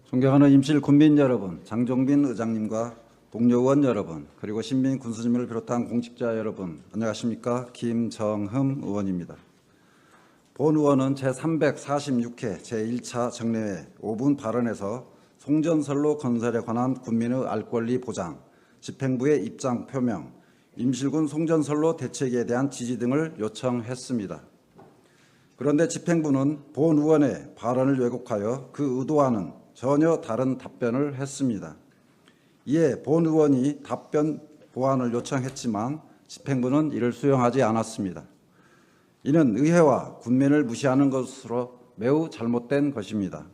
존경하는 임실 군민 여러분, 장종빈 의장님과 동료 의원 여러분, 그리고 신민 군수님을 비롯한 공직자 여러분, 안녕하십니까? 김정흠 의원입니다. 본 의원은 제346회 제1차 정례회 5분 발언에서 송전선로 건설에 관한 군민의 알 권리 보장, 집행부의 입장 표명, 임실군 송전선로 대책에 대한 지지 등을 요청했습니다. 그런데 집행부는 본 의원의 발언을 왜곡하여 그 의도와는 전혀 다른 답변을 했습니다. 이에 본 의원이 답변 보완을 요청했지만 집행부는 이를 수용하지 않았습니다. 이는 의회와 군민을 무시하는 것으로 매우 잘못된 것입니다.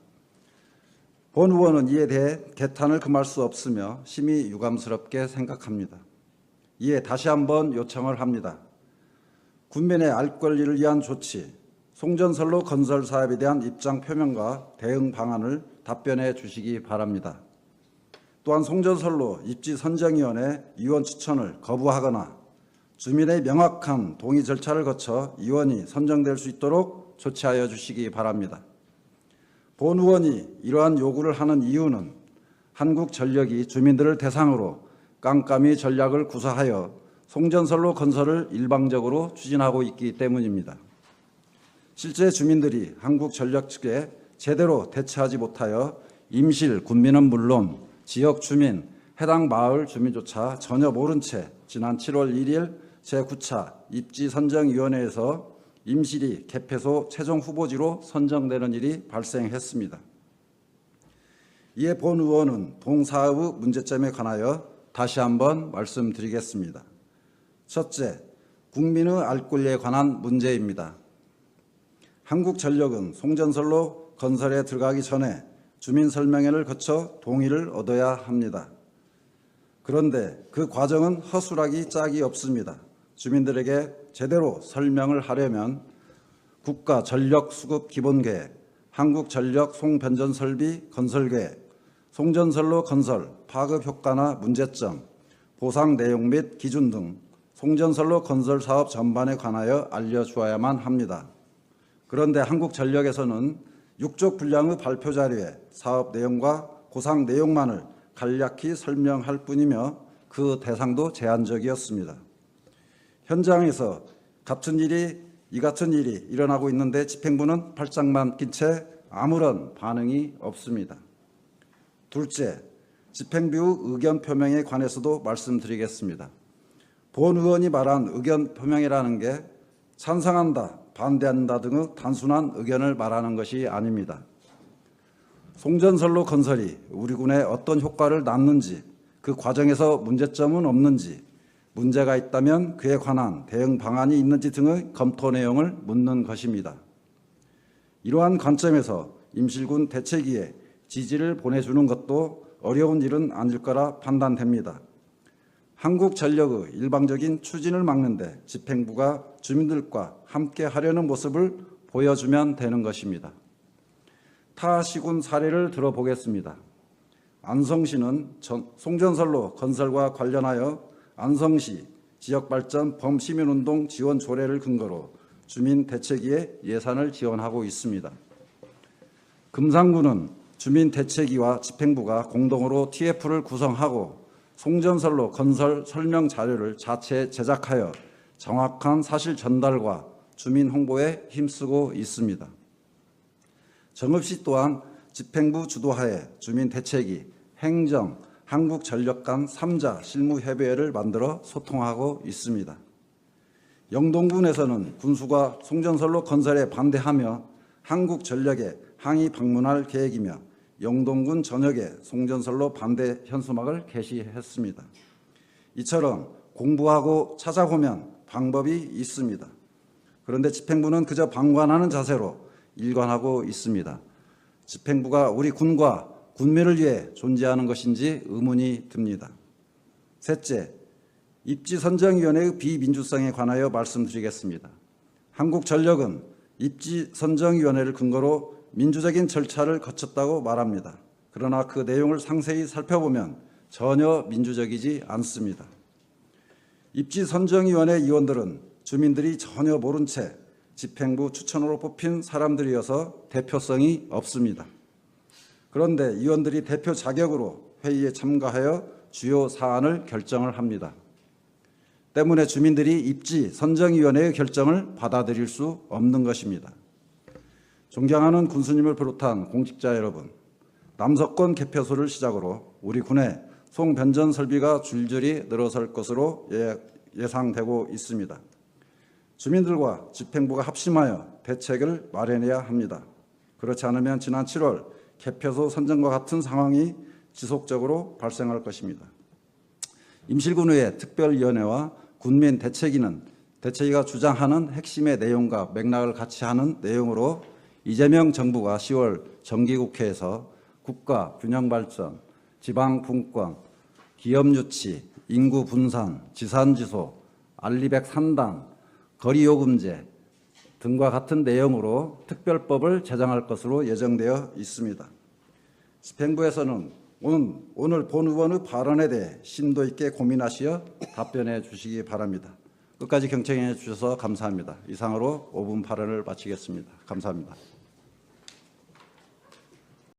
본 의원은 이에 대해 개탄을 금할 수 없으며 심히 유감스럽게 생각합니다. 이에 다시 한번 요청을 합니다. 군민의 알 권리를 위한 조치, 송전선로 건설 사업에 대한 입장 표명과 대응 방안을 답변해 주시기 바랍니다. 또한 송전선로 입지선정위원회 위원 추천을 거부하거나 주민의 명확한 동의 절차를 거쳐 위원이 선정될 수 있도록 조치하여 주시기 바랍니다. 본 의원이 이러한 요구를 하는 이유는 한국전력이 주민들을 대상으로 깜깜이 전략을 구사하여 송전선로 건설을 일방적으로 추진하고 있기 때문입니다. 실제 주민들이 한국전력 측에 제대로 대처하지 못하여 임실 군민은 물론 지역 주민, 해당 마을 주민조차 전혀 모른 채 지난 7월 1일 제9차 입지선정위원회에서 임실이 개폐소 최종 후보지로 선정되는 일이 발생했습니다. 이에 본 의원은 동사업의 문제점에 관하여 다시 한번 말씀드리겠습니다. 첫째, 국민의 알 권리에 관한 문제입니다. 한국전력은 송전선로 건설에 들어가기 전에 주민설명회를 거쳐 동의를 얻어야 합니다. 그런데 그 과정은 허술하기 짝이 없습니다. 주민들에게 제대로 설명을 하려면 국가전력수급기본계획, 한국전력 송변전설비 건설계획, 송전선로 건설 파급효과나 문제점, 보상 내용 및 기준 등 송전선로 건설 사업 전반에 관하여 알려주어야만 합니다. 그런데 한국전력에서는 육족 분량의 발표 자료에 사업 내용과 보상 내용만을 간략히 설명할 뿐이며 그 대상도 제한적이었습니다. 현장에서 이 같은 일이 일어나고 있는데 집행부는 팔짱만 낀 채 아무런 반응이 없습니다. 둘째, 집행부의 의견 표명에 관해서도 말씀드리겠습니다. 본 의원이 말한 의견 표명이라는 게 찬성한다, 반대한다 등의 단순한 의견을 말하는 것이 아닙니다. 송전선로 건설이 우리 군에 어떤 효과를 낳는지, 그 과정에서 문제점은 없는지, 문제가 있다면 그에 관한 대응 방안이 있는지 등의 검토 내용을 묻는 것입니다. 이러한 관점에서 임실군 대책위에 지지를 보내주는 것도 어려운 일은 아닐 거라 판단됩니다. 한국전력의 일방적인 추진을 막는데 집행부가 주민들과 함께 하려는 모습을 보여주면 되는 것입니다. 타 시군 사례를 들어보겠습니다. 안성시는 송전선로 건설과 관련하여 안성시 지역발전 범시민운동 지원 조례를 근거로 주민대책위에 예산을 지원하고 있습니다. 금산구는 주민대책위와 집행부가 공동으로 TF를 구성하고 송전선로 건설 설명 자료를 자체 제작하여 정확한 사실 전달과 주민 홍보에 힘쓰고 있습니다. 정읍시 또한 집행부 주도하에 주민대책위, 행정, 한국전력 간 3자 실무협의회를 만들어 소통하고 있습니다. 영동군에서는 군수가 송전선로 건설에 반대하며 한국전력에 항의 방문할 계획이며 영동군 전역에 송전선로 반대 현수막을 게시했습니다. 이처럼 공부하고 찾아보면 방법이 있습니다. 그런데 집행부는 그저 방관하는 자세로 일관하고 있습니다. 집행부가 우리 군과 군민을 위해 존재하는 것인지 의문이 듭니다. 셋째, 입지선정위원회의 비민주성에 관하여 말씀드리겠습니다. 한국전력은 입지선정위원회를 근거로 민주적인 절차를 거쳤다고 말합니다. 그러나 그 내용을 상세히 살펴보면 전혀 민주적이지 않습니다. 입지선정위원회 위원들은 주민들이 전혀 모른 채 집행부 추천으로 뽑힌 사람들이어서 대표성이 없습니다. 그런데 의원들이 대표 자격으로 회의에 참가하여 주요 사안을 결정을 합니다. 때문에 주민들이 입지 선정위원회의 결정을 받아들일 수 없는 것입니다. 존경하는 군수님을 비롯한 공직자 여러분, 남서권 개표소를 시작으로 우리 군의 송변전 설비가 줄줄이 늘어설 것으로 예상되고 있습니다. 주민들과 집행부가 합심하여 대책을 마련해야 합니다. 그렇지 않으면 지난 7월 개표소 선정과 같은 상황이 지속적으로 발생할 것입니다. 임실군의회 특별위원회와 군민 대책위가 주장하는 핵심의 내용과 맥락을 같이 하는 내용으로 이재명 정부가 10월 정기국회에서 국가 균형 발전, 지방 분권, 기업 유치, 인구 분산, 지산지소, 알리백 산당, 거리요금제 등과 같은 내용으로 특별법을 제정할 것으로 예정되어 있습니다. 집행부에서는 오늘 본 의원의 발언에 대해 심도 있게 고민하시어 답변해 주시기 바랍니다. 끝까지 경청해 주셔서 감사합니다. 이상으로 5분 발언을 마치겠습니다. 감사합니다.